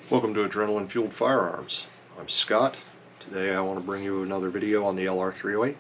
Welcome to Adrenaline Fueled Firearms. I'm Scott. Today I want to bring you another video on the LR308.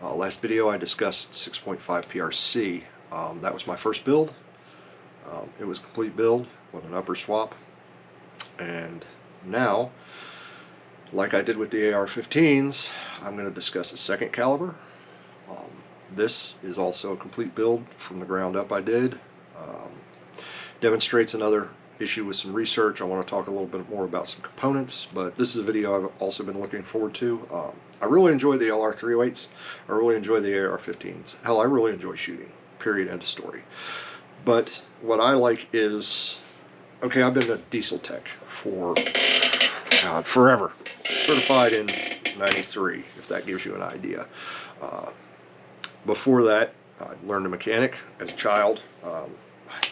Last video I discussed 6.5 PRC. That was my first build. It was a complete build with an upper swap. And now, like I did with the AR-15s, I'm going to discuss a second caliber. This is also a complete build from the ground up I did. Demonstrates another issue with some research. I want to talk a little bit more about some components, but this is a video I've also been looking forward to. I really enjoy the LR308s. I really enjoy the AR-15s. Hell, I really enjoy shooting. Period. End of story. But what I like is, okay, I've been a diesel tech for, God, forever. Certified in '93, if that gives you an idea. Before that, I learned a mechanic as a child.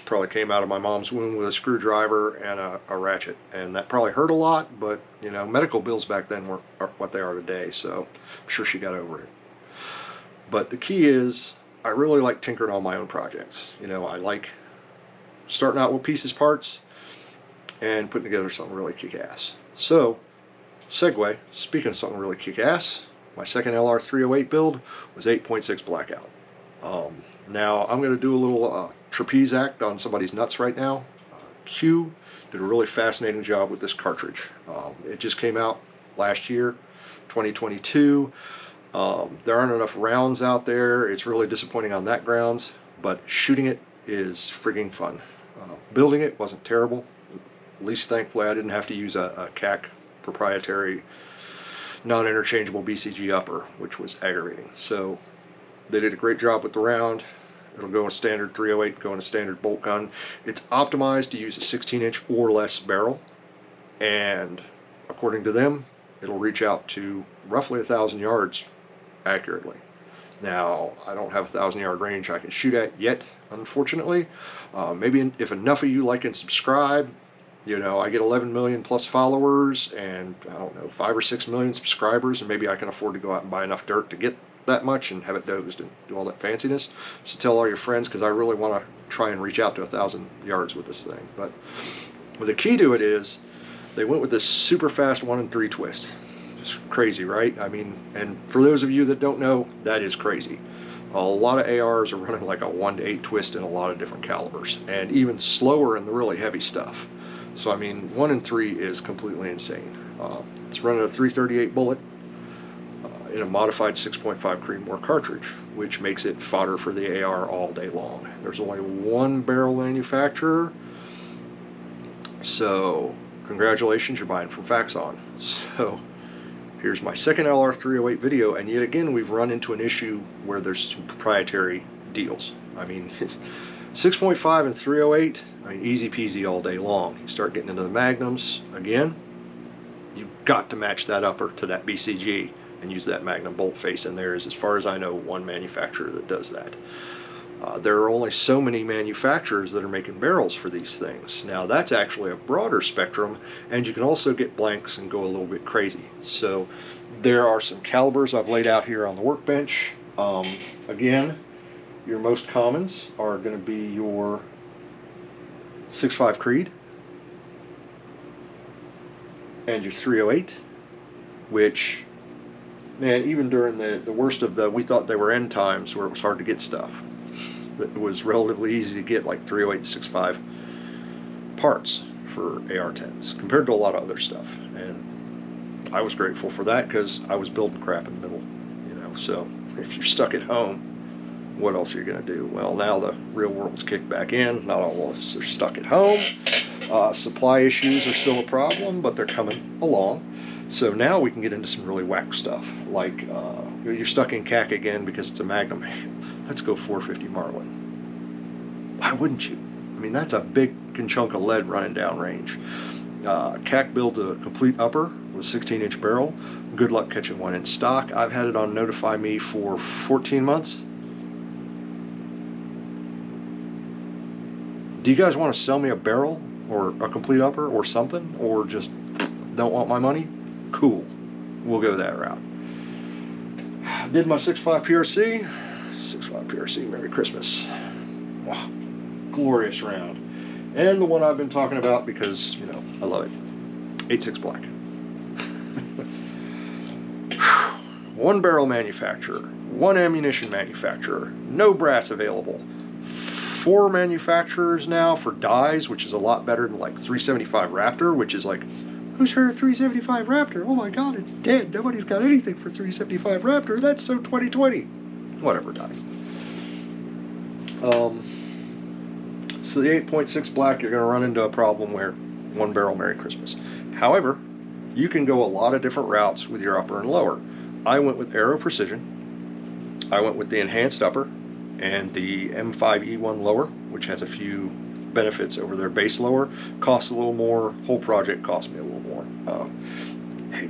Probably came out of my mom's womb with a screwdriver and a ratchet, and that probably hurt a lot, but you know, medical bills back then weren't what they are today, so I'm sure she got over it. But the key is, I really like tinkering on my own projects. You know, I like starting out with pieces, parts, and putting together something really kick-ass. So, segue, speaking of something really kick-ass, my second LR308 build was 8.6 blackout. Now I'm going to do a little trapeze act on somebody's nuts right now. Q did a really fascinating job with this cartridge. It just came out last year, 2022. There aren't enough rounds out there. It's really disappointing on that grounds, but shooting it is frigging fun. Building it wasn't terrible. At least thankfully I didn't have to use a CAC proprietary non-interchangeable BCG upper, which was aggravating. So they did a great job with the round. It'll go in a standard 308, go in a standard bolt gun. It's optimized to use a 16-inch or less barrel, and according to them, it'll reach out to roughly 1,000 yards accurately. Now, I don't have a 1,000-yard range I can shoot at yet, unfortunately. Maybe if enough of you like and subscribe, you know, I get 11 million plus followers and, I don't know, 5 or 6 million subscribers, and maybe I can afford to go out and buy enough dirt to get that much and have it dozed and do all that fanciness. So tell all your friends, because I really want to try and reach out to 1,000 yards with this thing. But the key to it is they went with this super fast 1 in 3 twist. Just crazy, right? I mean, and for those of you that don't know, that is crazy. A lot of ARs are running like a 1 to 8 twist in a lot of different calibers, and even slower in the really heavy stuff. So I mean, 1 in 3 is completely insane. It's running a 338 bullet in a modified 6.5 Creedmoor cartridge, which makes it fodder for the AR all day long. There's only one barrel manufacturer, so congratulations, you're buying from Faxon. So here's my second LR308 video, and yet again we've run into an issue where there's some proprietary deals. I mean, it's 6.5 and 308, I mean, easy peasy all day long. You start getting into the magnums, again, you've got to match that upper to that BCG and use that magnum bolt face, and there is, as far as I know, one manufacturer that does that. There are only so many manufacturers that are making barrels for these things. Now that's actually a broader spectrum, and you can also get blanks and go a little bit crazy. So there are some calibers I've laid out here on the workbench. Again, your most commons are going to be your 6.5 Creed and your 308, which, man, even during the worst of we thought they were end times where it was hard to get stuff, it was relatively easy to get like 308 6.5 parts for AR10s compared to a lot of other stuff, and I was grateful for that because I was building crap in the middle, you know. So if you're stuck at home, what else are you going to do? Well, now the real world's kicked back in. Not all of us are stuck at home. Supply issues are still a problem, but they're coming along. So now we can get into some really whack stuff, like you're stuck in CAC again because it's a Magnum. Let's go 450 Marlin. Why wouldn't you? I mean, that's a big chunk of lead running down range. CAC builds a complete upper with 16-inch barrel. Good luck catching one in stock. I've had it on Notify Me for 14 months. Do you guys want to sell me a barrel or a complete upper or something, or just don't want my money? Cool, we'll go that route. Did my 6.5 PRC. 6.5 PRC, Merry Christmas. Wow, glorious round. And the one I've been talking about because, you know, I love it. 8.6 black. One barrel manufacturer, one ammunition manufacturer, no brass available. 4 manufacturers now for dies, which is a lot better than like 375 Raptor, which is like, who's heard of 375 Raptor? Oh my god, it's dead. Nobody's got anything for 375 Raptor. That's so 2020. Whatever, dies. So the 8.6 black, you're going to run into a problem where one barrel Merry Christmas. However, you can go a lot of different routes with your upper and lower. I went with Aero Precision. I went with the enhanced upper and the M5E1 lower, which has a few benefits over their base lower. Costs a little more. Whole project cost me a little more. Hey,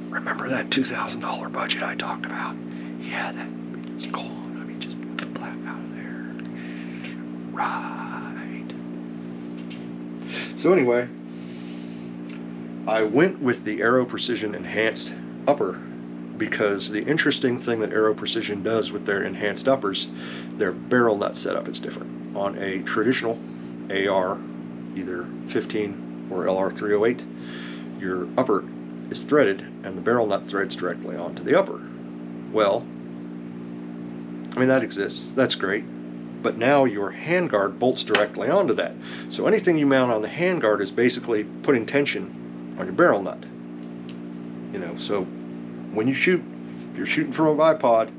remember that $2,000 budget I talked about? Yeah, that's gone. I mean, just black out of there. Right. So anyway, I went with the Aero Precision enhanced upper because the interesting thing that Aero Precision does with their enhanced uppers, their barrel nut setup is different. On a traditional AR, either 15 or LR308, your upper is threaded and the barrel nut threads directly onto the upper. Well, I mean, that exists, that's great, but now your handguard bolts directly onto that. So anything you mount on the handguard is basically putting tension on your barrel nut. You know, so when you shoot, if you're shooting from a bipod,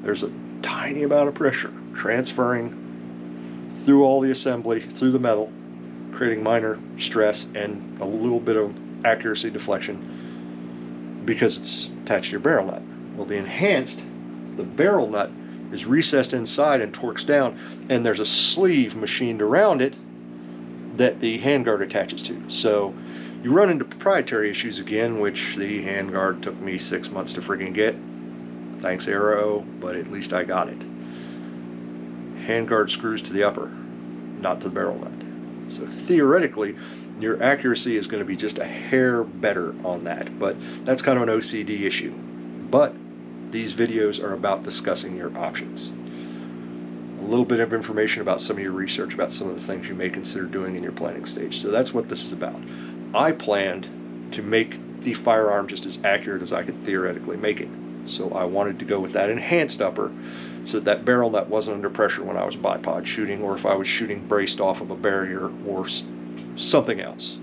there's a tiny amount of pressure transferring through all the assembly, through the metal, creating minor stress and a little bit of accuracy deflection because it's attached to your barrel nut. Well, the enhanced, the barrel nut is recessed inside and torques down, and there's a sleeve machined around it that the handguard attaches to. So you run into proprietary issues again, which the handguard took me 6 months to friggin' get. Thanks Aero, but at least I got it. Handguard screws to the upper, not to the barrel nut. So theoretically, your accuracy is going to be just a hair better on that, but that's kind of an OCD issue. But these videos are about discussing your options. A little bit of information about some of your research, about some of the things you may consider doing in your planning stage. So that's what this is about. I planned to make the firearm just as accurate as I could theoretically make it. So I wanted to go with that enhanced upper so that barrel nut wasn't under pressure when I was bipod shooting, or if I was shooting braced off of a barrier or something else.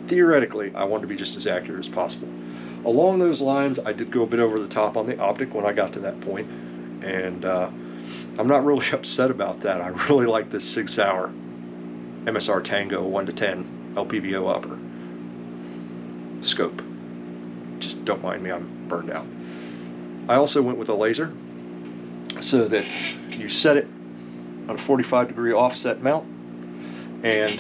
Theoretically, I wanted to be just as accurate as possible. Along those lines, I did go a bit over the top on the optic when I got to that point, and I'm not really upset about that. I really like this Sig Sauer MSR Tango 1:10 LPVO upper scope. Just don't mind me, I'm burned out. I also went with a laser so that you set it on a 45-degree offset mount, and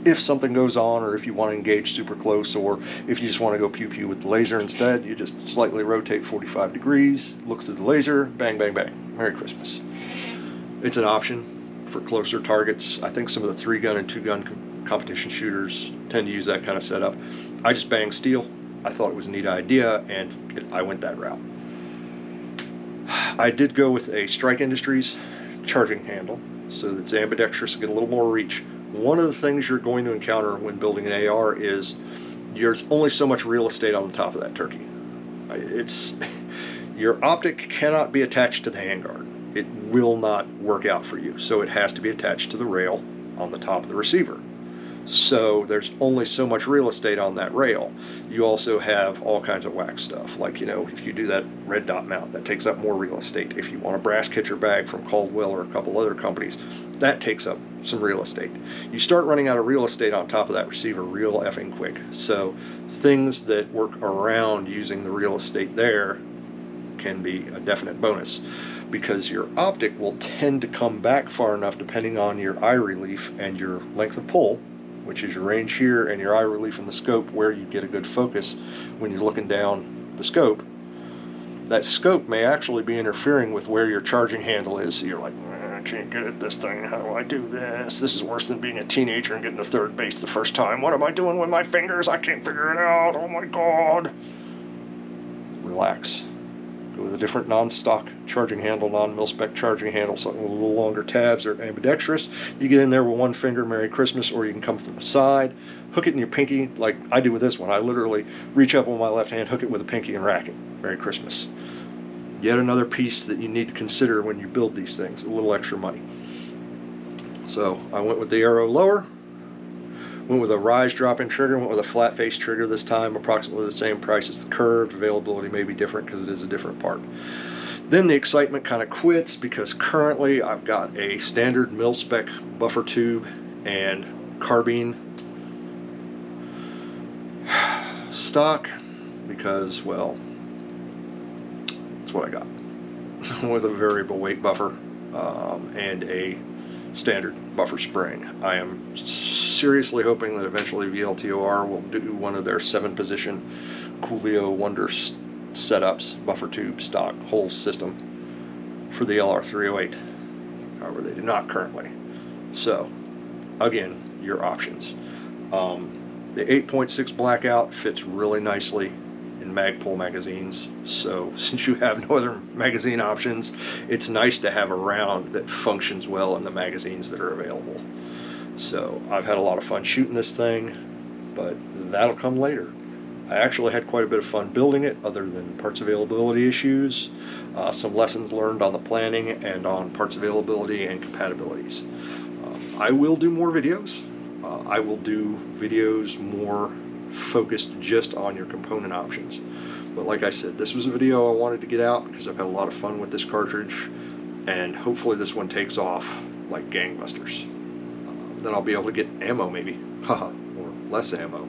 if something goes on, or if you want to engage super close, or if you just want to go pew-pew with the laser instead, you just slightly rotate 45 degrees, look through the laser, bang, bang, bang. Merry Christmas. It's an option for closer targets. I think some of the 3-gun and 2-gun competition shooters tend to use that kind of setup. I just bang steel. I thought it was a neat idea, and I went that route. I did go with a Strike Industries charging handle, so that it's ambidextrous, get a little more reach. One of the things you're going to encounter when building an AR is there's only so much real estate on the top of that turkey. Your optic cannot be attached to the handguard. It will not work out for you, so it has to be attached to the rail on the top of the receiver. So there's only so much real estate on that rail. You also have all kinds of whack stuff, like, you know, if you do that red dot mount, that takes up more real estate. If you want a brass catcher bag from Caldwell or a couple other companies, that takes up some real estate. You start running out of real estate on top of that receiver real effing quick. So things that work around using the real estate there can be a definite bonus, because your optic will tend to come back far enough depending on your eye relief and your length of pull, which is your range here, and your eye relief in the scope, where you get a good focus when you're looking down the scope. That scope may actually be interfering with where your charging handle is, so you're like, I can't get at this thing, how do I do this? This is worse than being a teenager and getting to third base the first time. What am I doing with my fingers? I can't figure it out, oh my god. Relax. with a different non-stock charging handle, non-mil-spec charging handle, something with a little longer tabs or ambidextrous. You get in there with one finger, Merry Christmas, or you can come from the side, hook it in your pinky like I do with this one. I literally reach up on my left hand, hook it with a pinky, and rack it. Merry Christmas. Yet another piece that you need to consider when you build these things, a little extra money. So I went with the arrow lower, went with a rise drop-in trigger, went with a flat face trigger this time, approximately the same price as the curved. Availability may be different because it is a different part. Then the excitement kind of quits because currently I've got a standard mil-spec buffer tube and carbine stock because, well, that's what I got with a variable weight buffer and a standard buffer spring. I am seriously hoping that eventually VLTOR will do one of their 7-position Coolio Wonder setups, buffer tube, stock, whole system for the LR308. However, they do not currently. So, again, your options. The 8.6 blackout fits really nicely in Magpul magazines, so since you have no other magazine options, it's nice to have a round that functions well in the magazines that are available. So I've had a lot of fun shooting this thing, but that'll come later. I actually had quite a bit of fun building it, other than parts availability issues, some lessons learned on the planning and on parts availability and compatibilities. I will do more videos. I will do videos more focused just on your component options. But like I said, this was a video I wanted to get out because I've had a lot of fun with this cartridge, and hopefully this one takes off like gangbusters. Then I'll be able to get ammo maybe, haha, or less ammo.